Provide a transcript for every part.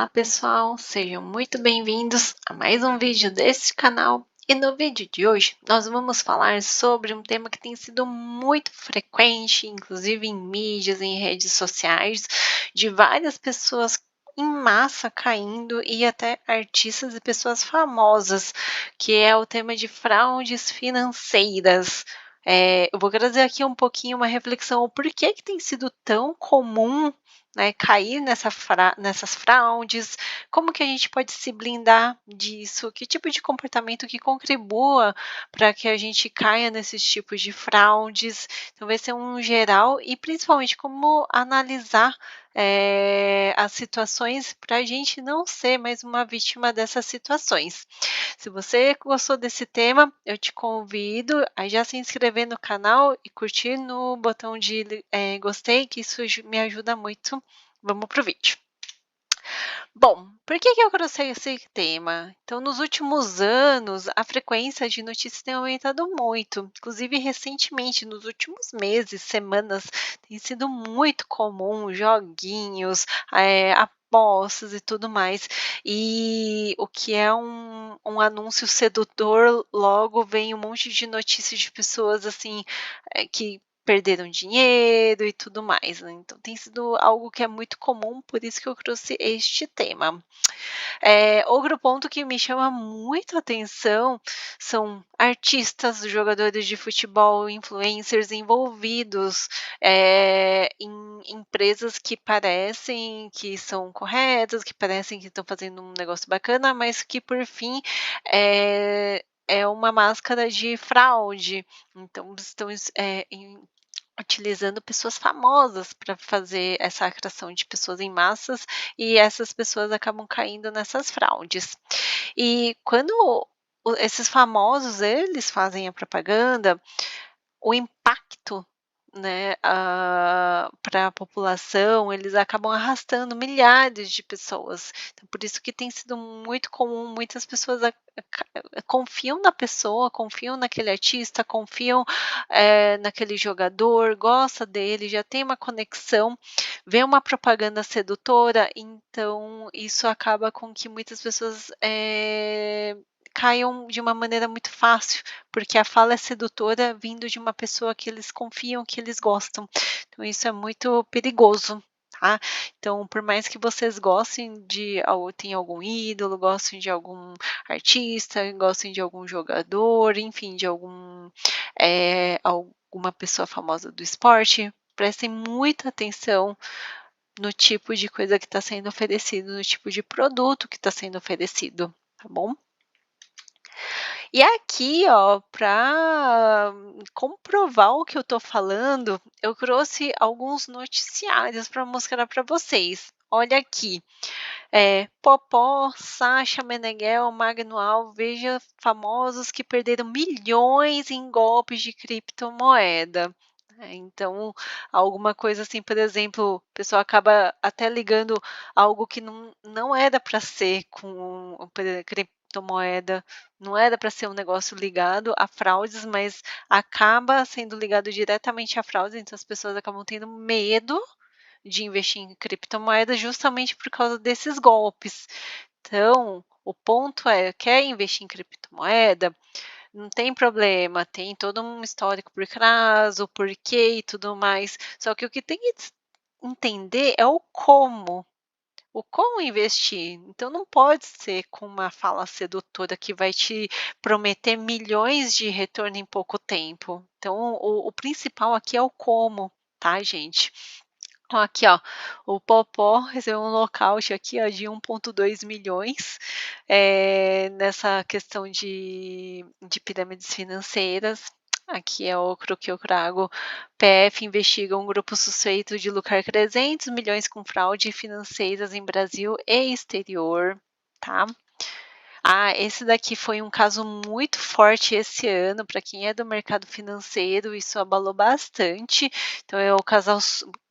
Olá pessoal, sejam muito bem-vindos a mais um vídeo desse canal. E no vídeo de hoje nós vamos falar sobre um tema que tem sido muito frequente, inclusive em mídias, em redes sociais, de várias pessoas em massa caindo e até artistas e pessoas famosas, que é o tema de fraudes financeiras. Eu vou trazer aqui um pouquinho uma reflexão, o porquê que tem sido tão comum, né, cair nessas fraudes, como que a gente pode se blindar disso, que tipo de comportamento que contribua para que a gente caia nesses tipos de fraudes. Então vai ser um geral e principalmente como analisar, as situações para a gente não ser mais uma vítima dessas situações. Se você gostou desse tema, eu te convido a já se inscrever no canal e curtir no botão de gostei, que isso me ajuda muito. Vamos para o vídeo. Bom, por que eu trouxe esse tema? Então, nos últimos anos, a frequência de notícias tem aumentado muito. Inclusive, recentemente, nos últimos meses, semanas, tem sido muito comum joguinhos, apostas e tudo mais. E o que é um anúncio sedutor, logo vem um monte de notícias de pessoas assim, que perderam dinheiro e tudo mais, né. Então tem sido algo que é muito comum, por isso que eu trouxe este tema. Outro ponto que me chama muito a atenção são artistas, jogadores de futebol, influencers envolvidos, em empresas que parecem que são corretas, que parecem que estão fazendo um negócio bacana, mas que por fim, é uma máscara de fraude. Então estão utilizando pessoas famosas para fazer essa atração de pessoas em massas, e essas pessoas acabam caindo nessas fraudes. E quando esses famosos, eles fazem a propaganda, o impacto, né, para a população, eles acabam arrastando milhares de pessoas. Então, por isso que tem sido muito comum, muitas pessoas confiam na pessoa, confiam naquele artista, confiam, naquele jogador, gosta dele, já tem uma conexão, vê uma propaganda sedutora, então isso acaba com que muitas pessoas, caiam de uma maneira muito fácil, porque a fala é sedutora vindo de uma pessoa que eles confiam, que eles gostam. Então isso é muito perigoso, tá. Então por mais que vocês gostem de tenham algum ídolo, gostem de algum artista, gostem de algum jogador, enfim, de alguma pessoa famosa do esporte, prestem muita atenção no tipo de coisa que está sendo oferecido, no tipo de produto que está sendo oferecido, tá bom? E aqui, ó, para comprovar o que eu estou falando, eu trouxe alguns noticiários para mostrar para vocês. Olha aqui, Popó, Sasha Meneghel, Magno Alves, veja famosos que perderam milhões em golpes de criptomoeda. Então, alguma coisa assim, por exemplo, o pessoal acaba até ligando algo que não era para ser com criptomoeda, não era para ser um negócio ligado a fraudes, mas acaba sendo ligado diretamente a fraudes, então as pessoas acabam tendo medo de investir em criptomoedas justamente por causa desses golpes. Então, o ponto é, quer investir em criptomoeda? Não tem problema, tem todo um histórico por trás, o porquê e tudo mais. Só que o que tem que entender é o como investir. Então não pode ser com uma fala sedutora que vai te prometer milhões de retorno em pouco tempo. Então o principal aqui é o como, tá, gente? Ó, aqui, ó, o Popó recebeu um nocaute aqui, ó, de 1,2 milhões, nessa questão de pirâmides financeiras. Aqui é o que eu trago. PF investiga um grupo suspeito de lucrar 300 milhões com fraude financeiras em Brasil e exterior, tá? Ah, esse daqui foi um caso muito forte esse ano, para quem é do mercado financeiro, isso abalou bastante. Então, é o casal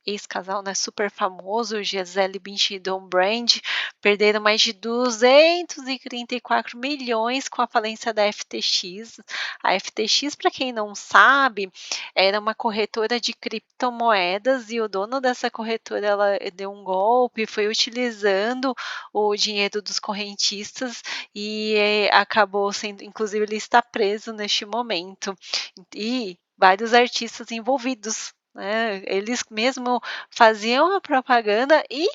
ex-casal, né, super famoso, Gisele Bündchen e Dom Brand, perderam mais de 234 milhões com a falência da FTX. A FTX, para quem não sabe, era uma corretora de criptomoedas e o dono dessa corretora, ela deu um golpe, foi utilizando o dinheiro dos correntistas e acabou sendo, inclusive ele está preso neste momento. E vários artistas envolvidos, né? Eles mesmo faziam a propaganda e,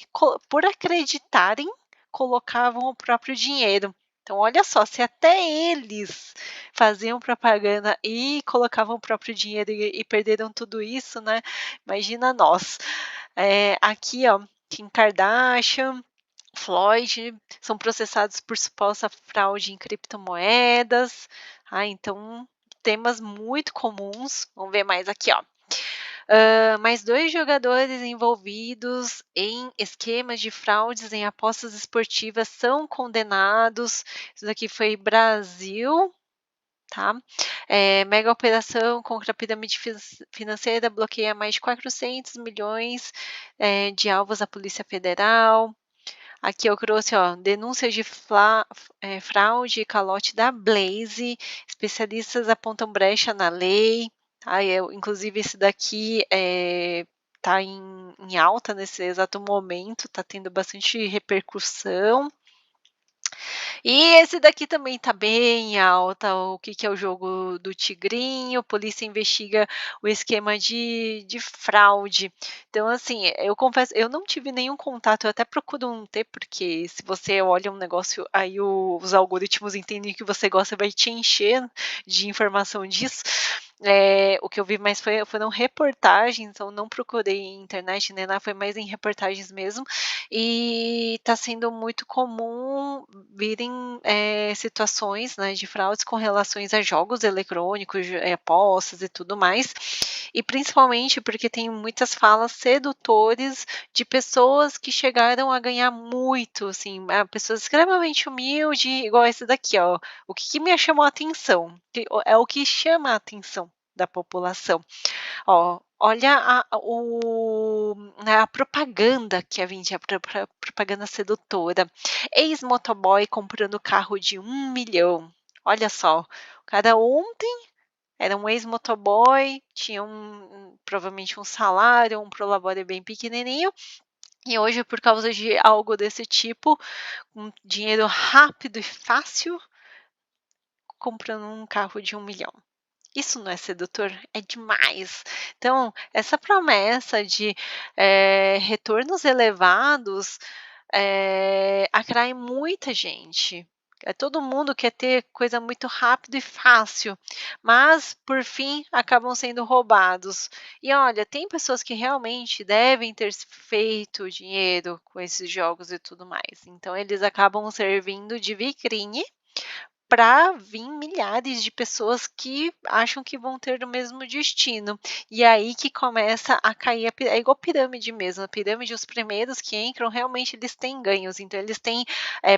por acreditarem, colocavam o próprio dinheiro. Então, olha só, se até eles faziam propaganda e colocavam o próprio dinheiro e perderam tudo isso, né? Imagina nós. Aqui, ó, Kim Kardashian, Floyd são processados por suposta fraude em criptomoedas. Então, temas muito comuns. Vamos ver mais aqui, ó. Mais 2 jogadores envolvidos em esquemas de fraudes em apostas esportivas são condenados. Isso daqui foi Brasil, tá? Mega operação contra a pirâmide financeira bloqueia mais de 400 milhões de alvos da Polícia Federal. Aqui eu trouxe, ó, denúncias de fraude e calote da Blaze, especialistas apontam brecha na lei. Inclusive, esse daqui está em alta nesse exato momento, está tendo bastante repercussão. E esse daqui também tá bem alta. O que que é o jogo do tigrinho? Polícia investiga o esquema de fraude. Então, assim, eu confesso, eu não tive nenhum contato, eu até procuro não ter, porque se você olha um negócio, aí os algoritmos entendem que você gosta, vai te encher de informação disso. O que eu vi mais foram reportagens, então não procurei em internet nem nada, foi mais em reportagens mesmo. E está sendo muito comum virem situações, né, de fraudes com relações a jogos eletrônicos, apostas e tudo mais. E principalmente porque tem muitas falas sedutores de pessoas que chegaram a ganhar muito, assim, pessoas extremamente humildes, igual esse daqui, ó. O que me chamou a atenção? É o que chama a atenção da população. Ó, olha a propaganda que é vendida, propaganda sedutora. Ex-motoboy comprando carro de 1 milhão. Olha só, o cara ontem era um ex-motoboy, tinha provavelmente um salário, um prolabore bem pequenininho, e hoje, por causa de algo desse tipo, um dinheiro rápido e fácil, comprando um carro de 1 milhão. Isso não é sedutor? É demais. Então, essa promessa de retornos elevados atrai muita gente. Todo mundo quer ter coisa muito rápido e fácil, mas por fim acabam sendo roubados. E olha, tem pessoas que realmente devem ter feito dinheiro com esses jogos e tudo mais. Então, eles acabam servindo de vitrine para vir milhares de pessoas que acham que vão ter o mesmo destino. E aí que começa a cair, é igual pirâmide mesmo, a pirâmide, os primeiros que entram, realmente eles têm ganhos, então eles têm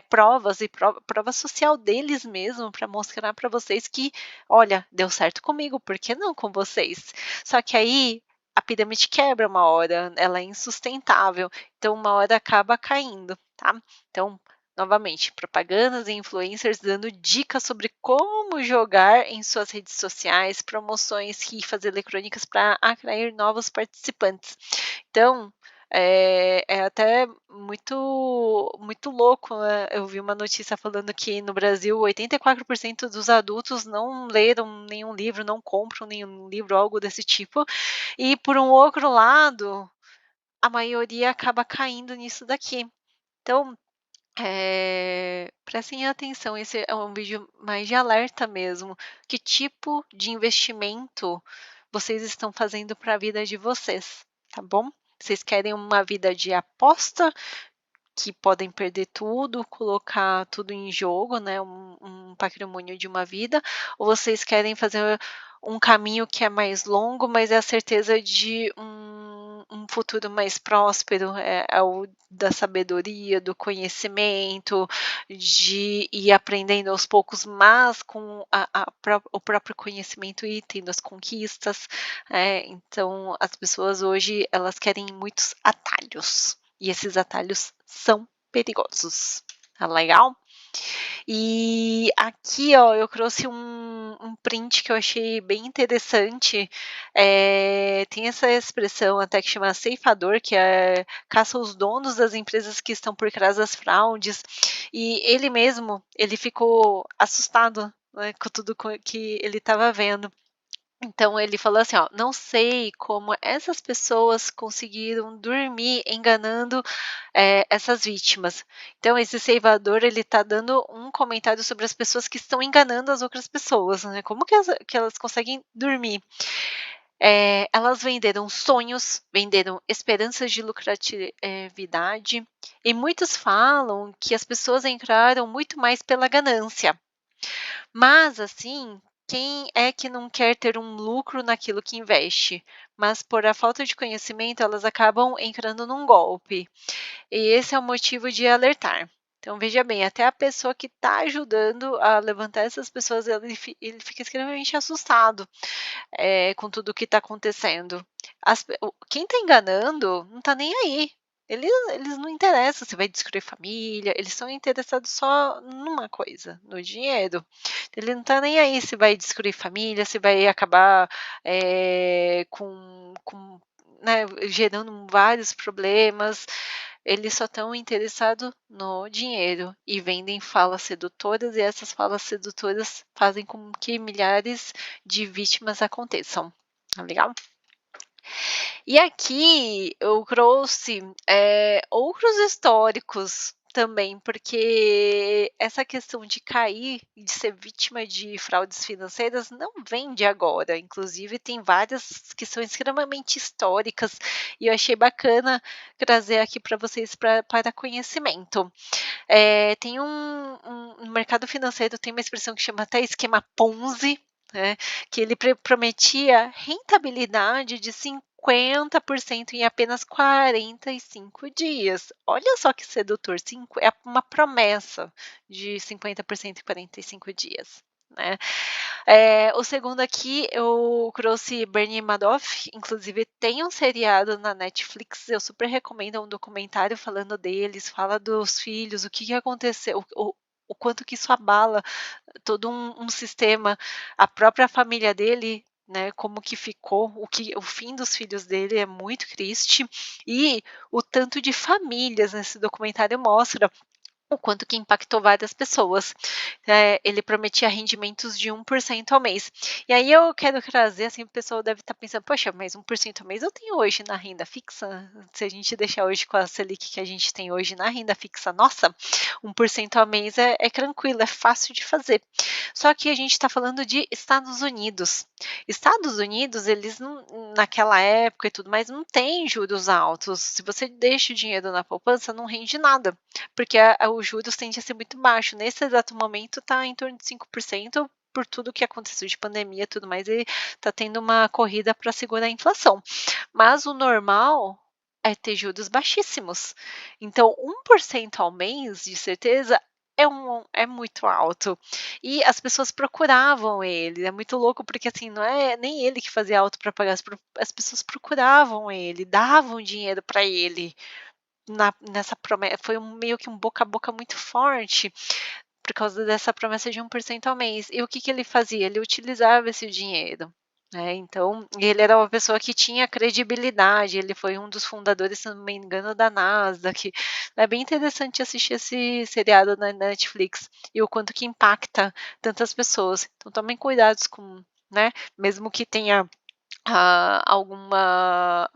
provas e prova social deles mesmo para mostrar para vocês que, olha, deu certo comigo, por que não com vocês? Só que aí a pirâmide quebra uma hora, ela é insustentável, então uma hora acaba caindo, tá? Então, novamente, propagandas e influencers dando dicas sobre como jogar em suas redes sociais, promoções, rifas eletrônicas para atrair novos participantes. Então, é até muito louco, né? Eu vi uma notícia falando que no Brasil 84% dos adultos não leram nenhum livro, não compram nenhum livro, algo desse tipo. E por um outro lado, a maioria acaba caindo nisso daqui. Então, prestem atenção, esse é um vídeo mais de alerta mesmo. Que tipo de investimento vocês estão fazendo para a vida de vocês, tá bom? Vocês querem uma vida de aposta, que podem perder tudo, colocar tudo em jogo, né, um patrimônio de uma vida, ou vocês querem fazer um caminho que é mais longo, mas é a certeza de um um futuro mais próspero, é o da sabedoria, do conhecimento, de ir aprendendo aos poucos, mas com o próprio conhecimento e tendo as conquistas. Então as pessoas hoje elas querem muitos atalhos, e esses atalhos são perigosos. Tá legal? E aqui, ó, eu trouxe um print que eu achei bem interessante. Tem essa expressão até que chama ceifador, que caça os donos das empresas que estão por trás das fraudes. E ele mesmo, ele ficou assustado, né, com tudo que ele estava vendo. Então ele falou assim, ó: "Não sei como essas pessoas conseguiram dormir enganando, essas vítimas". Então esse ceifador ele tá dando um comentário sobre as pessoas que estão enganando as outras pessoas, né, como que elas conseguem dormir. Elas venderam sonhos, venderam esperanças de lucratividade, e muitos falam que as pessoas entraram muito mais pela ganância. Mas, assim, quem é que não quer ter um lucro naquilo que investe? Mas por a falta de conhecimento, elas acabam entrando num golpe. E esse é o motivo de alertar. Então, veja bem, até a pessoa que está ajudando a levantar essas pessoas, ele fica extremamente assustado, com tudo o que está acontecendo. Quem está enganando não está nem aí. Eles não interessam se vai destruir família, eles são interessados só numa coisa, no dinheiro. Ele não está nem aí se vai destruir família, se vai acabar, com, né, gerando vários problemas. Eles só estão interessados no dinheiro e vendem falas sedutoras, e essas falas sedutoras fazem com que milhares de vítimas aconteçam. Tá legal? E aqui eu trouxe, outros históricos também, porque essa questão de cair e de ser vítima de fraudes financeiras não vem de agora, inclusive tem várias que são extremamente históricas, e eu achei bacana trazer aqui para vocês para conhecimento. Tem no mercado financeiro tem uma expressão que chama até esquema Ponzi, né, que ele prometia rentabilidade de 50% em apenas 45 dias. Olha só que sedutor, é uma promessa de 50% em 45 dias, né. O segundo aqui eu trouxe Bernie Madoff, inclusive tem um seriado na Netflix, eu super recomendo, é um documentário falando deles, fala dos filhos, o que que aconteceu, o quanto que isso abala todo um sistema, a própria família dele, né, como que ficou, o fim dos filhos dele é muito triste, e o tanto de famílias nesse documentário mostra o quanto que impactou várias pessoas. Ele prometia rendimentos de 1% ao mês. E aí eu quero trazer, assim, o pessoal deve estar pensando: "Poxa, mas 1% ao mês eu tenho hoje na renda fixa, se a gente deixar hoje com a Selic que a gente tem hoje na renda fixa, nossa, 1% ao mês é tranquilo, é fácil de fazer". Só que a gente está falando de Estados Unidos. Estados Unidos, eles não, naquela época e tudo mais, não tem juros altos. Se você deixa o dinheiro na poupança, não rende nada, porque os juros tendem a ser muito baixo. Nesse exato momento está em torno de 5% por tudo que aconteceu de pandemia e tudo mais, e está tendo uma corrida para segurar a inflação. Mas o normal é ter juros baixíssimos. Então, 1% ao mês, de certeza, é muito alto. E as pessoas procuravam ele. É muito louco, porque assim, não é nem ele que fazia auto para as pessoas procuravam ele, davam dinheiro para ele. Nessa promessa, foi meio que um boca a boca muito forte, por causa dessa promessa de 1% ao mês. E o que que ele fazia? Ele utilizava esse dinheiro, né, então ele era uma pessoa que tinha credibilidade, ele foi um dos fundadores, se não me engano, da Nasdaq. É bem interessante assistir esse seriado na Netflix, e o quanto que impacta tantas pessoas. Então tomem cuidados com, né, mesmo que tenha alguma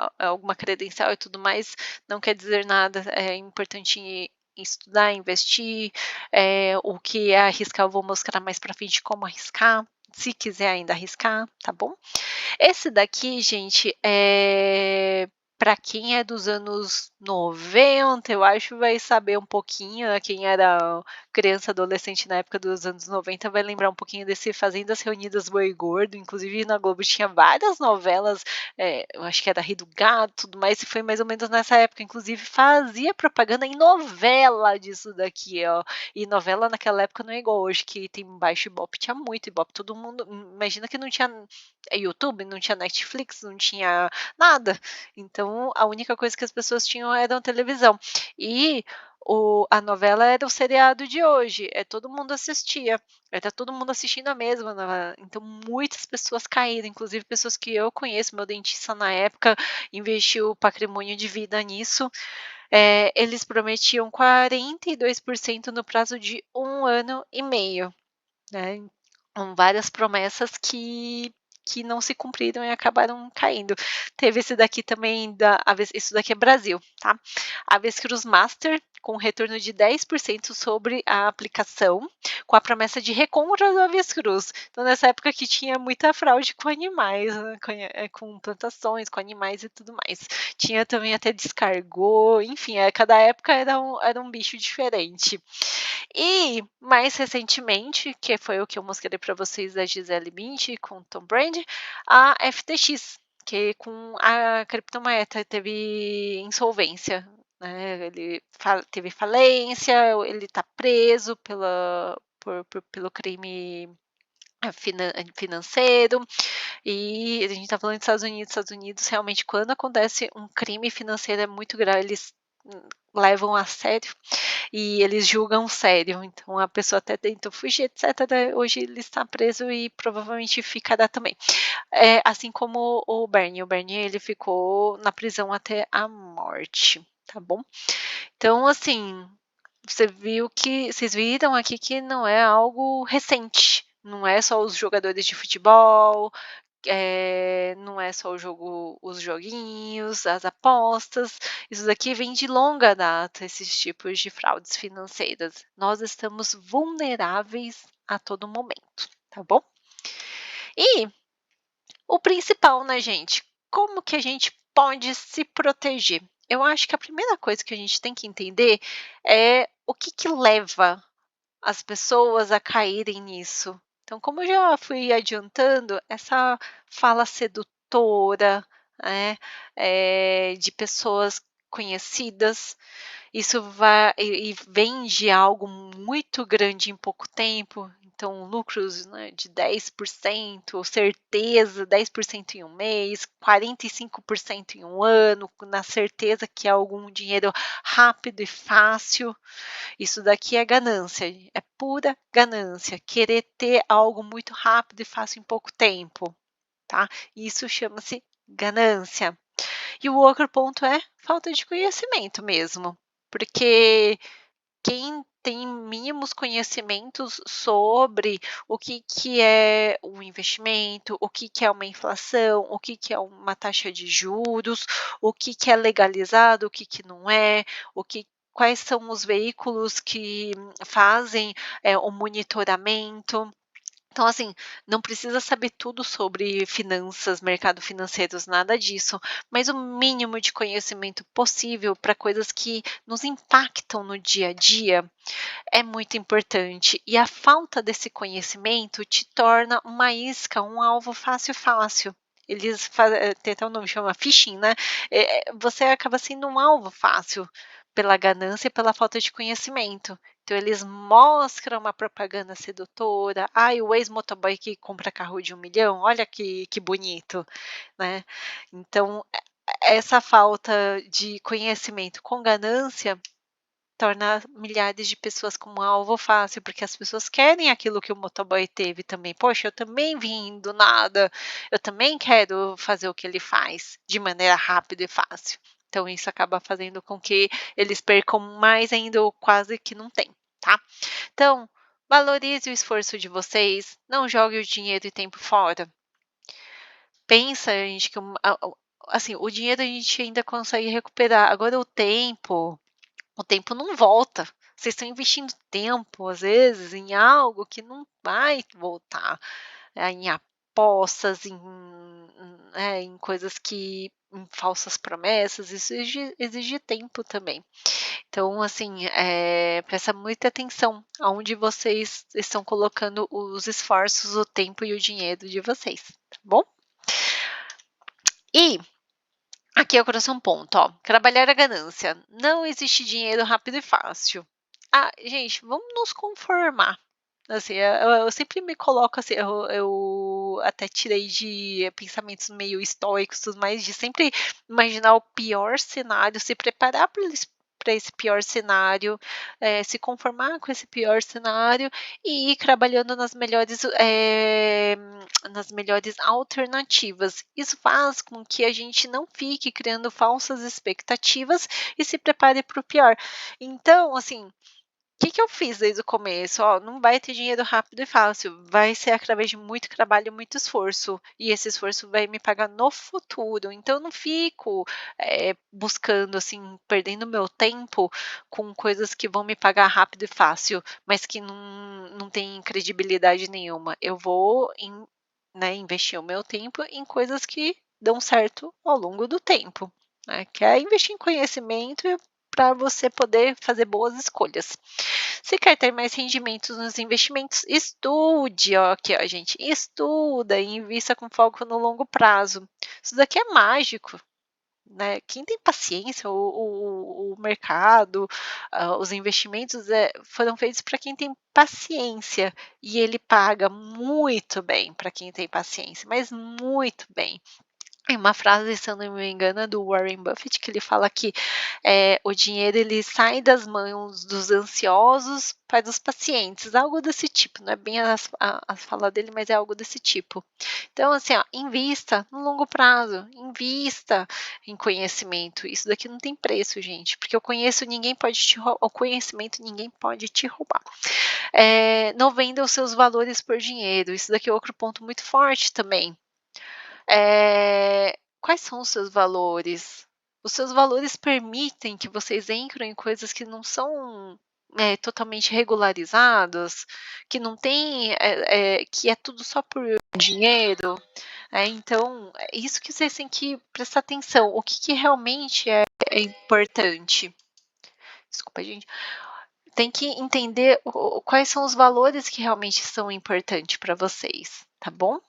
credencial e tudo mais, não quer dizer nada, é importante estudar, investir, o que é arriscar eu vou mostrar mais para frente como arriscar, se quiser ainda arriscar, tá bom? Esse daqui, gente, Para quem é dos anos 90, eu acho, vai saber um pouquinho, né, quem era criança, adolescente na época dos anos 90 vai lembrar um pouquinho desse Fazendas Reunidas Boi Gordo, inclusive na Globo tinha várias novelas, eu acho que era Rei do Gado, tudo mais, e foi mais ou menos nessa época, inclusive fazia propaganda em novela disso daqui, ó. E novela naquela época não é igual hoje, que tem baixo Ibope, tinha muito Ibope, todo mundo, imagina que não tinha YouTube, não tinha Netflix, não tinha nada. Então, a única coisa que as pessoas tinham era a televisão. E a novela era o seriado de hoje, todo mundo assistia, era todo mundo assistindo a mesma novela. Então, muitas pessoas caíram, inclusive pessoas que eu conheço, meu dentista na época investiu patrimônio de vida nisso. Eles prometiam 42% no prazo de 1 ano e meio, né? Com várias promessas que não se cumpriram e acabaram caindo. Teve esse daqui também, isso daqui é Brasil, tá? Avestruz Master, com retorno de 10% sobre a aplicação, com a promessa de recompra do avestruz. Então, nessa época que tinha muita fraude com animais, né? Com plantações, com animais e tudo mais. Tinha também até descargou, enfim, cada época era um bicho diferente. E mais recentemente, que foi o que eu mostrei para vocês da Gisele Bündchen com Tom Brady, a FTX, que com a criptomoeda teve insolvência, né? Ele teve falência, ele está preso pelo crime financeiro, e a gente está falando dos Estados Unidos. Estados Unidos, realmente, quando acontece um crime financeiro é muito grave, eles levam a sério e eles julgam sério. Então a pessoa até tentou fugir, etc. Hoje ele está preso e provavelmente ficará também. Assim como o Bernie. O Bernie ele ficou na prisão até a morte, tá bom? Então, assim, vocês viram aqui que não é algo recente. Não é só os jogadores de futebol, não é só os joguinhos, as apostas, isso daqui vem de longa data, esses tipos de fraudes financeiras. Nós estamos vulneráveis a todo momento, tá bom? E o principal, né, gente? Como que a gente pode se proteger? Eu acho que a primeira coisa que a gente tem que entender é o que leva as pessoas a caírem nisso. Então, como eu já fui adiantando, essa fala sedutora, né, de pessoas conhecidas, isso vai e vem de algo muito grande em pouco tempo, então lucros, né, de 10%, certeza, 10% em um mês, 45% em um ano, na certeza que é algum dinheiro rápido e fácil. Isso daqui é ganância, é pura ganância, querer ter algo muito rápido e fácil em pouco tempo, tá? Isso chama-se ganância. E o outro ponto é falta de conhecimento mesmo, porque quem tem mínimos conhecimentos sobre o que é um investimento, o que é uma inflação, o que é uma taxa de juros, o que é legalizado, o que não é, quais são os veículos que fazem o monitoramento. Então, assim, não precisa saber tudo sobre finanças, mercado financeiros, nada disso, mas o mínimo de conhecimento possível para coisas que nos impactam no dia a dia é muito importante. E a falta desse conhecimento te torna uma isca, um alvo fácil, fácil. Tem até um nome, chama phishing, né? Você acaba sendo um alvo fácil pela ganância e pela falta de conhecimento. Então, eles mostram uma propaganda sedutora. Ai, o ex-motoboy que compra carro de 1 milhão, olha que bonito, né? Então, essa falta de conhecimento com ganância torna milhares de pessoas como um alvo fácil, porque as pessoas querem aquilo que o motoboy teve também. Poxa, eu também vim do nada, eu também quero fazer o que ele faz de maneira rápida e fácil. Então, isso acaba fazendo com que eles percam mais ainda ou quase que não tem, tá? Então, valorize o esforço de vocês, não jogue o dinheiro e tempo fora. Pensa, gente, que assim, o dinheiro a gente ainda consegue recuperar. Agora o tempo não volta. Vocês estão investindo tempo, às vezes, em algo que não vai voltar, em apostas, né, em coisas que em falsas promessas, isso exige tempo também. Então, assim, presta muita atenção aonde vocês estão colocando os esforços, o tempo e o dinheiro de vocês, tá bom? E aqui eu trouxe um ponto, ó, trabalhar a ganância. Não existe dinheiro rápido e fácil. Ah, gente, vamos nos conformar. Assim, eu sempre me coloco assim, eu até tirei de pensamentos meio estoicos, tudo mais, de sempre imaginar o pior cenário, se preparar para esse pior cenário, se conformar com esse pior cenário e ir trabalhando nas melhores alternativas. Isso faz com que a gente não fique criando falsas expectativas e se prepare para o pior. Então, assim, que eu fiz desde o começo? Ó, não vai ter dinheiro rápido e fácil, vai ser através de muito trabalho e muito esforço, e esse esforço vai me pagar no futuro. Então eu não fico, buscando, assim, perdendo meu tempo com coisas que vão me pagar rápido e fácil, mas que não tem credibilidade nenhuma. Eu vou né, investir o meu tempo em coisas que dão certo ao longo do tempo, né, que é investir em conhecimento para você poder fazer boas escolhas. Se quer ter mais rendimentos nos investimentos, estude, ó, aqui, ó, gente, estuda e invista com foco no longo prazo. Isso daqui é mágico, né? Quem tem paciência, o mercado, os investimentos foram feitos para quem tem paciência e ele paga muito bem para quem tem paciência, mas muito bem. Tem uma frase, se eu não me engano, é do Warren Buffett, que ele fala que o dinheiro ele sai das mãos dos ansiosos para os pacientes, algo desse tipo, não é bem a fala dele, mas é algo desse tipo. Então, assim, ó, invista no longo prazo, invista em conhecimento. Isso daqui não tem preço, gente, porque o conhecimento ninguém pode te roubar. Não venda os seus valores por dinheiro. Isso daqui é outro ponto muito forte também. Quais são os seus valores? Os seus valores permitem que vocês entrem em coisas que não são, totalmente regularizadas, que não tem, que é tudo só por dinheiro, então é isso que vocês têm que prestar atenção, o que realmente é importante. Desculpa, gente. Tem que entender quais são os valores que realmente são importantes para vocês, tá bom?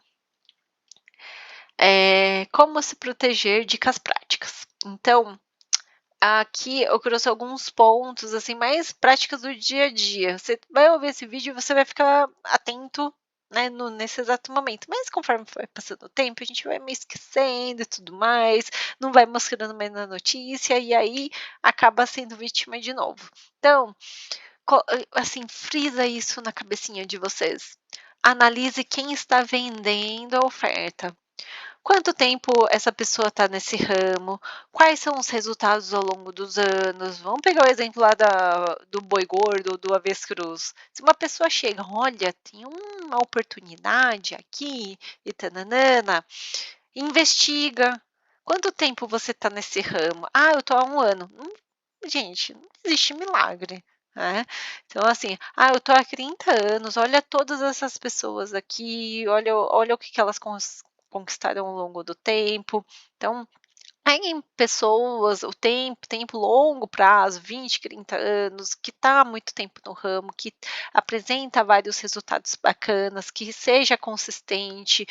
Como se proteger, dicas práticas. Então, aqui eu trouxe alguns pontos assim mais práticas do dia a dia. Você vai ouvir esse vídeo e você vai ficar atento, né, nesse exato momento. Mas conforme vai passando o tempo, a gente vai me esquecendo e tudo mais, não vai mostrando mais na notícia e aí acaba sendo vítima de novo. Então, assim, frisa isso na cabecinha de vocês. Analise quem está vendendo a oferta. Quanto tempo essa pessoa está nesse ramo? Quais são os resultados ao longo dos anos? Vamos pegar o exemplo lá do boi gordo, do avestruz. Se uma pessoa chega, olha, tem uma oportunidade aqui, e tananana, investiga. Quanto tempo você está nesse ramo? Ah, eu estou há 1 ano. Gente, não existe milagre. Né? Então, assim, eu estou há 30 anos, olha todas essas pessoas aqui, olha o que elas conquistaram ao longo do tempo. Então, tem pessoas, o tempo longo prazo, 20, 30 anos, que está há muito tempo no ramo, que apresenta vários resultados bacanas, que seja consistente.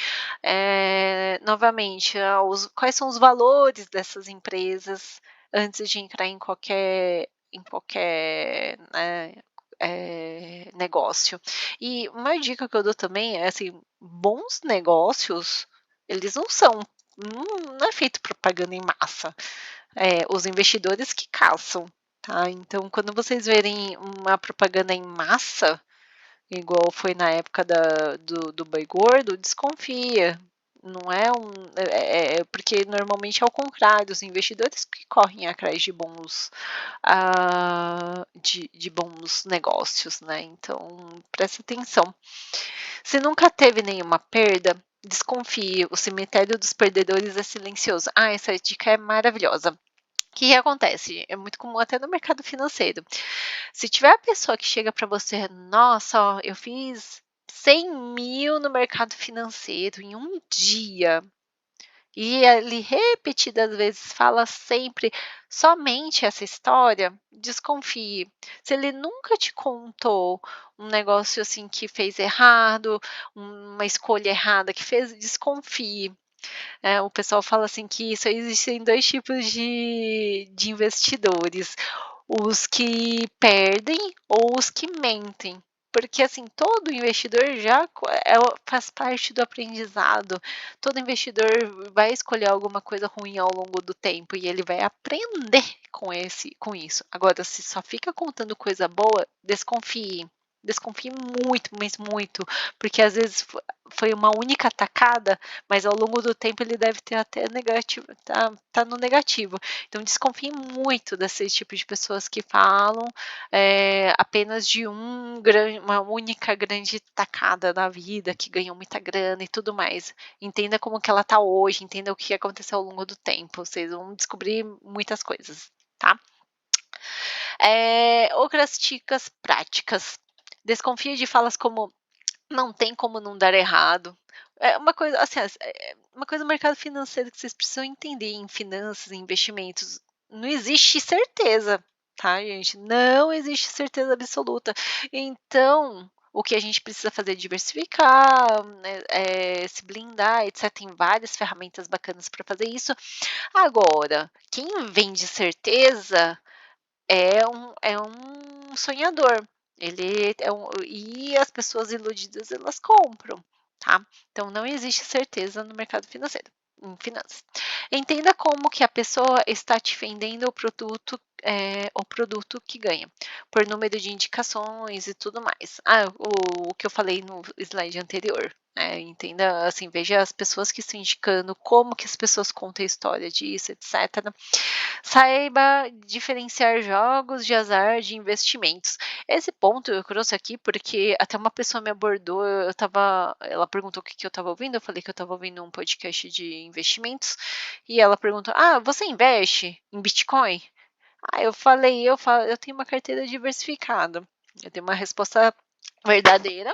Novamente, quais são os valores dessas empresas antes de entrar em qualquer né, negócio. E uma dica que eu dou também é assim, bons negócios, eles não é feito propaganda em massa. Os investidores que caçam, tá? Então, quando vocês verem uma propaganda em massa, igual foi na época do boi gordo, desconfia. Não é porque normalmente é o contrário, os investidores que correm atrás de bons negócios, né? Então, presta atenção. Se nunca teve nenhuma perda, desconfie, o cemitério dos perdedores é silencioso. Essa dica é maravilhosa. O que acontece? É muito comum até no mercado financeiro. Se tiver a pessoa que chega para você, nossa, ó, eu fiz 100 mil no mercado financeiro em um dia. e ele repetidas vezes fala sempre somente essa história, desconfie. Se ele nunca te contou um negócio assim que fez errado, uma escolha errada que fez, desconfie. O pessoal fala assim que só existem 2 tipos de investidores, os que perdem ou os que mentem. Porque assim, todo investidor já faz parte do aprendizado, todo investidor vai escolher alguma coisa ruim ao longo do tempo e ele vai aprender com isso. Agora, se só fica contando coisa boa, desconfie. Desconfie muito, mas muito, porque às vezes foi uma única atacada, mas ao longo do tempo ele deve ter até negativo, tá no negativo. Então desconfie muito desse tipo de pessoas que falam apenas de uma única grande tacada na vida, que ganhou muita grana e tudo mais. Entenda como que ela tá hoje, entenda o que aconteceu ao longo do tempo. Vocês vão descobrir muitas coisas, tá? Outras dicas práticas. Desconfie de falas como não tem como não dar errado. É uma coisa, assim, uma coisa do mercado financeiro que vocês precisam entender em finanças, em investimentos. Não existe certeza, tá, gente? Não existe certeza absoluta. Então, o que a gente precisa fazer é diversificar, né, se blindar, etc. Tem várias ferramentas bacanas para fazer isso. Agora, quem vende certeza é um sonhador. Ele é e as pessoas iludidas elas compram, tá? Então não existe certeza no mercado financeiro, em finanças. Entenda como que a pessoa está te vendendo o produto que ganha, por número de indicações e tudo mais. O que eu falei no slide anterior. Entenda, assim, veja as pessoas que estão indicando, como que as pessoas contam a história disso, etc. Saiba diferenciar jogos de azar de investimentos. Esse ponto eu trouxe aqui porque até uma pessoa me abordou, ela perguntou o que eu estava ouvindo, eu falei que eu estava ouvindo um podcast de investimentos, e ela perguntou: "Ah, você investe em Bitcoin?" Eu falei: eu tenho uma carteira diversificada." Eu tenho uma resposta verdadeira,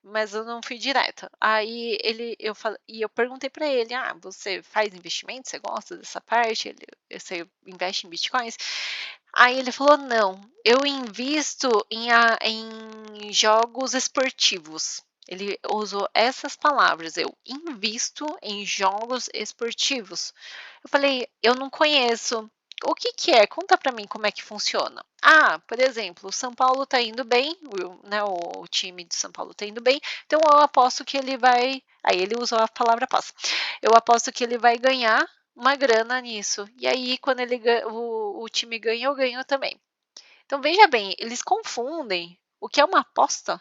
mas eu não fui direta. Aí eu perguntei para ele: você faz investimento? Você gosta dessa parte? Você investe em bitcoins? Aí ele falou: não, eu invisto em jogos esportivos. Ele usou essas palavras, eu invisto em jogos esportivos. Eu falei: eu não conheço. O que que é? Conta para mim como é que funciona. Por exemplo, o São Paulo tá indo bem, o time de São Paulo tá indo bem, então eu aposto que ele vai. Aí ele usou a palavra aposta. Eu aposto que ele vai ganhar uma grana nisso. E aí, quando o time ganha, eu ganho também. Então, veja bem, eles confundem o que é uma aposta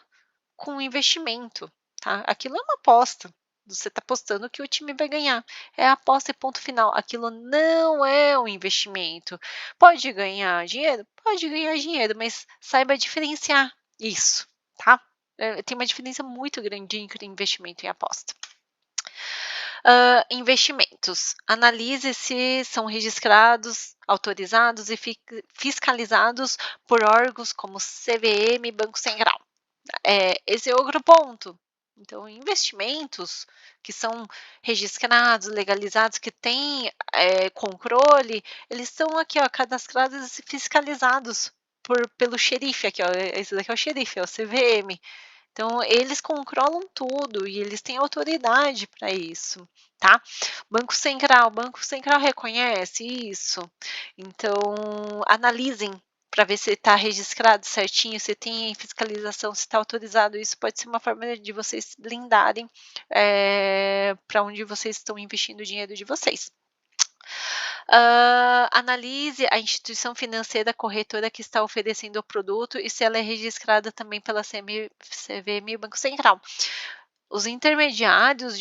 com um investimento, tá? Aquilo é uma aposta. Você está apostando que o time vai ganhar. É a aposta e ponto final. Aquilo não é um investimento. Pode ganhar dinheiro? Pode ganhar dinheiro, mas saiba diferenciar isso, tá? Tem uma diferença muito grande entre investimento e aposta. Investimentos. Analise se são registrados, autorizados e fiscalizados por órgãos como CVM e Banco Central. Esse é outro ponto. Então, investimentos que são registrados, legalizados, que têm controle, eles estão aqui, ó, cadastrados e fiscalizados pelo xerife aqui, ó. Esse daqui é o xerife, é o CVM. Então, eles controlam tudo e eles têm autoridade para isso, tá? Banco Central reconhece isso. Então, analisem para ver se está registrado certinho, se tem fiscalização, se está autorizado. Isso pode ser uma forma de vocês blindarem para onde vocês estão investindo o dinheiro de vocês. Analise a instituição financeira corretora que está oferecendo o produto e se ela é registrada também pela CVM e Banco Central. Os intermediários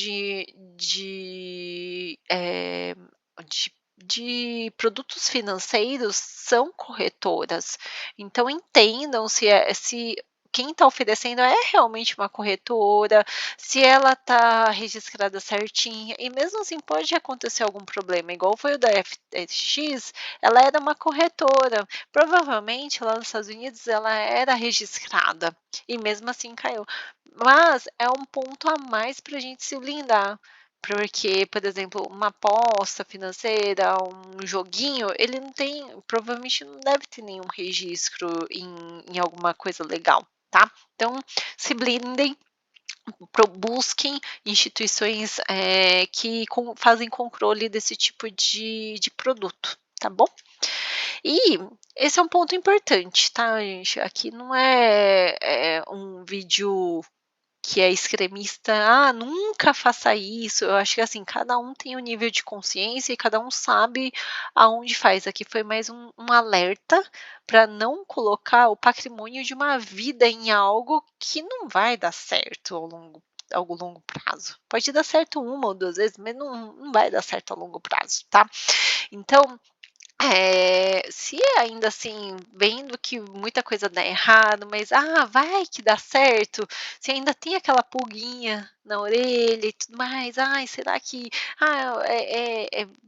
de produtos financeiros são corretoras. Então, entendam se quem está oferecendo é realmente uma corretora, se ela está registrada certinha, e mesmo assim pode acontecer algum problema, igual foi o da FTX, ela era uma corretora, provavelmente lá nos Estados Unidos ela era registrada, e mesmo assim caiu. Mas é um ponto a mais para a gente se blindar, Porque, por exemplo, uma aposta financeira, um joguinho, ele não tem, provavelmente não deve ter nenhum registro em alguma coisa legal, tá? Então, se blindem, busquem instituições que fazem controle desse tipo de produto, tá bom? E esse é um ponto importante, tá, gente? Aqui não é um vídeo que é extremista, nunca faça isso. Eu acho que assim, cada um tem um nível de consciência e cada um sabe aonde faz. Aqui foi mais um alerta para não colocar o patrimônio de uma vida em algo que não vai dar certo ao longo prazo. Pode dar certo uma ou duas vezes, mas não vai dar certo a longo prazo, tá? Então, se ainda assim, vendo que muita coisa dá errado, mas vai que dá certo, se ainda tem aquela pulguinha na orelha e tudo mais, ai, será que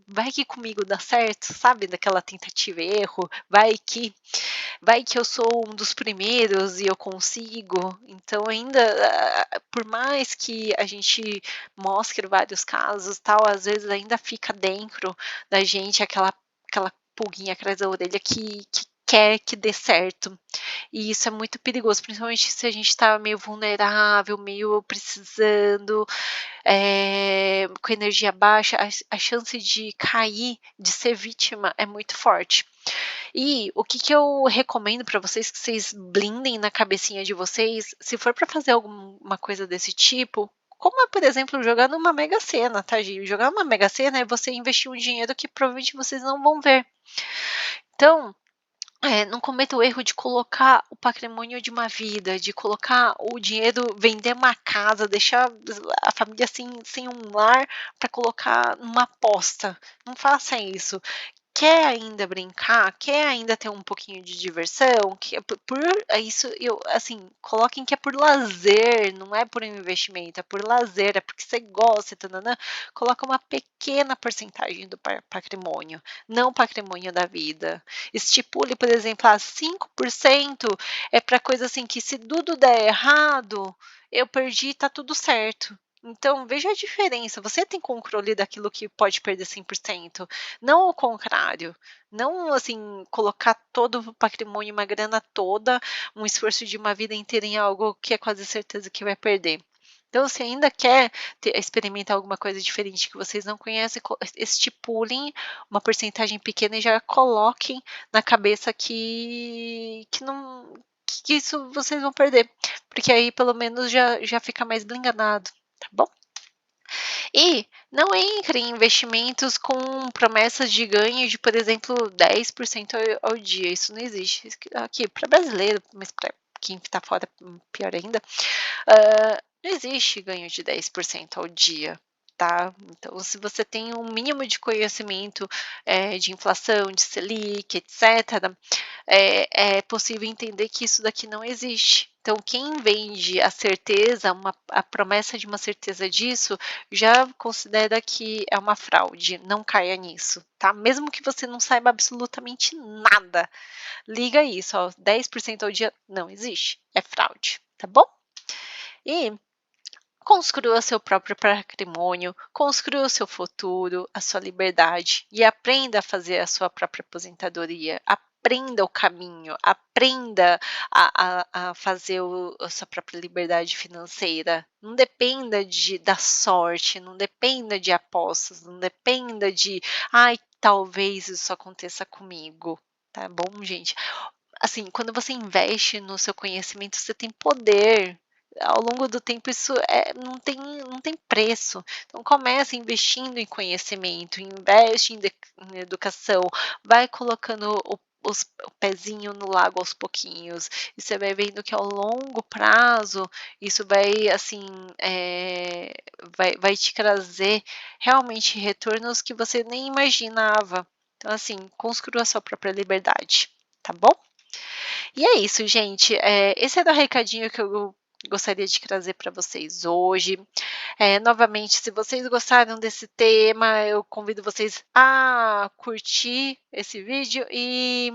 vai que comigo dá certo, sabe? Daquela tentativa e erro, vai que eu sou um dos primeiros e eu consigo. Então, ainda, por mais que a gente mostre vários casos, tal, às vezes ainda fica dentro da gente aquela pulguinha atrás da orelha que quer que dê certo. E isso é muito perigoso, principalmente se a gente está meio vulnerável, meio precisando, com energia baixa, a chance de cair, de ser vítima é muito forte. E o que eu recomendo para vocês, que vocês blindem na cabecinha de vocês, se for para fazer alguma coisa desse tipo, como é, por exemplo, jogar numa Mega Sena, tá, Gi? Jogar numa Mega Sena é você investir um dinheiro que provavelmente vocês não vão ver. Então, não cometa o erro de colocar o patrimônio de uma vida, de colocar o dinheiro, vender uma casa, deixar a família sem um lar para colocar numa aposta. Não faça isso. Quer ainda brincar, quer ainda ter um pouquinho de diversão, que é por isso eu, assim, coloquem que é por lazer, não é por um investimento, é por lazer, é porque você gosta, tananã, coloca uma pequena porcentagem do patrimônio, não patrimônio da vida. Estipule, por exemplo, 5% é para coisa assim que se tudo der errado, eu perdi, tá tudo certo. Então, veja a diferença. Você tem controle daquilo que pode perder 100%, não o contrário. Não, assim, colocar todo o patrimônio, uma grana toda, um esforço de uma vida inteira em algo que é quase certeza que vai perder. Então, se ainda quer experimentar alguma coisa diferente que vocês não conhecem, estipulem uma porcentagem pequena e já coloquem na cabeça que não que isso vocês vão perder, porque aí pelo menos já fica mais blindado, tá bom? E não entre em investimentos com promessas de ganho de, por exemplo, 10% ao dia. Isso não existe. Aqui, para brasileiro, mas para quem está fora, pior ainda, não existe ganho de 10% ao dia. Tá? Então, se você tem um mínimo de conhecimento de inflação, de Selic, etc., é possível entender que isso daqui não existe. Então, quem vende a certeza, a promessa de uma certeza disso, já considera que é uma fraude. Não caia nisso, tá? Mesmo que você não saiba absolutamente nada, liga isso, ó, 10% ao dia não existe, é fraude, tá bom? E construa seu próprio patrimônio, construa o seu futuro, a sua liberdade e aprenda a fazer a sua própria aposentadoria. Aprenda o caminho, aprenda a fazer a sua própria liberdade financeira. Não dependa da sorte, não dependa de apostas, não dependa de, talvez isso aconteça comigo. Tá bom, gente? Assim, quando você investe no seu conhecimento, você tem poder. Ao longo do tempo, isso não tem preço. Então, comece investindo em conhecimento, investe em educação, vai colocando o pezinho no lago aos pouquinhos, e você vai vendo que ao longo prazo isso vai assim vai te trazer realmente retornos que você nem imaginava. Então, assim, construa a sua própria liberdade, tá bom? E é isso, gente. Esse era o recadinho que eu gostaria de trazer para vocês hoje. Novamente, se vocês gostaram desse tema, eu convido vocês a curtir esse vídeo e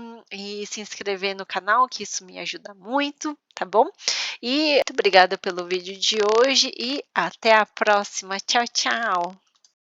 se inscrever no canal, que isso me ajuda muito, tá bom? E muito obrigada pelo vídeo de hoje e até a próxima. Tchau, tchau!